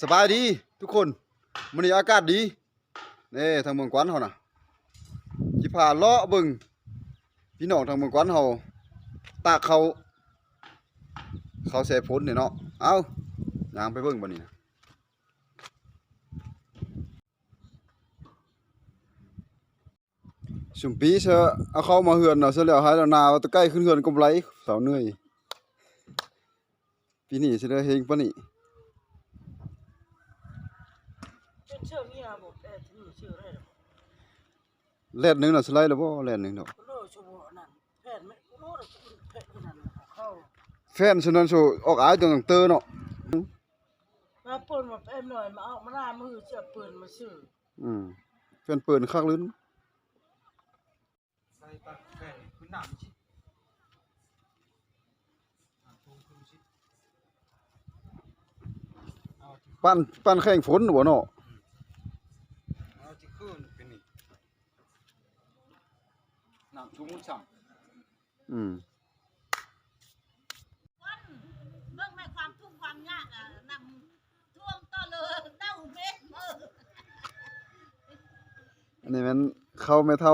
สบายดีทุกคนมื้อนี้อากาศดีนี่ทางเมืองกวานเฮาน่ะสิพาเลาะเบิ่งพี่น้องทางเมืองกวานเฮาตากเขาแซ่ฝนนี่เนาะเอาย่างไปเบิ่งบัดนี้นะสุมปีเชอะเอาเข้ามาเฮือนเนาะเสร็จแล้วหายแล้วนาว่าตะไกลขึ้นเฮือนกำไรสาวเหนื่อยปีนี้สิได้เฮงปานนี้แล่นหนึงน่ะสไลด์แล้วบ่แล่นหนึงดอกแฟนฉะนั้นโซออกอายต้องเตอเนาะมาป่นมาแป๊บหน่อยมาเอามาหน้ามือเสียปืนมาซื้อแฟนเปิดคักลื่นใส่ปากแฟนพื้นหนามชิปั้นแข่งฝนบ่เนาะเอาที่ขึ้นเป็นนี่หนามทุ่งฉ่ำเบิ่งแม่ความทุกข์ความยากอ่ะนำท่วงต่อเลยเต้าเม็ดมืออันนี้มันเข้าแม่เฒ่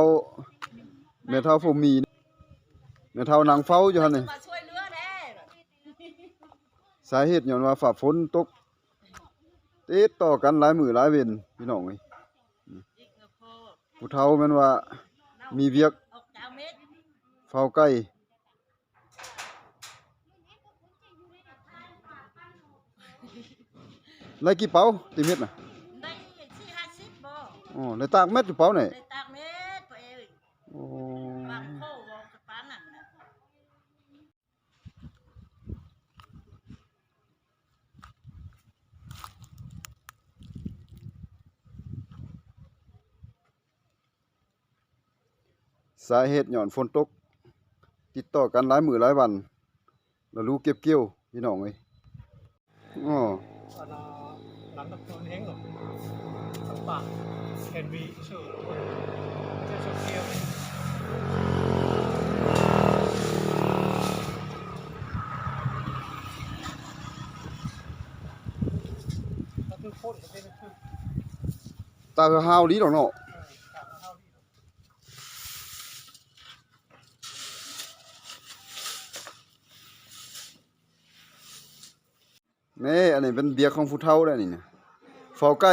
าผมมีแม่เฒ่านางเฝ้าอยู่หั่นนี่มาช่วยเหลือแน่สาเหตุย้อนว่าฟ้าฝนตกติดต่อกันหลายมื้อหลายเว้นพี่น้องเอ้ยผู้เฒ่าแม่นว่ามีเวียกเฝ้าไก่ไล่กี่เป๋าติเม็ดน่ะได้4-50บ่อ๋อไล่ตากเม็ดกี่เป๋านี่ได้ตากเม็ดไปเอ้ยโอ้บางโคบ่กระปานนั่นน่ะสาเหตุย้อนฝนตกติดต่อกันหลายมื้อหลายวันแล้วรู้เก็บเกี่ยวพี่น้องเอ้ยอ๋อหลังตะโกนเฮงหรอทั้งปากเห็นวีชื่อเจ้าโชเกียวก็คือพ่นก็เป็นคือตาหาวลีดอกเนาะนี่อันนี้เป็นเบียร์ของผู้เฒ่าได้นี่นะเฝ้าไก่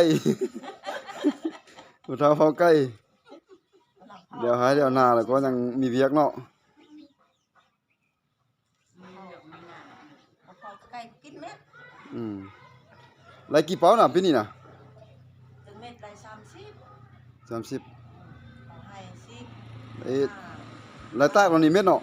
ผู้เฒ่าเฝ้าไก่เดี๋ยวหายเดี๋ยวหน้าแล้วก็ยังมีเวียกเนาะไก่กินเม็ดไรกี่เป๋าน่ะปีนี้น่ะถึงเม็ดได้30 30ให้10เอ้ไรตากวันนี้เม็ดเนาะ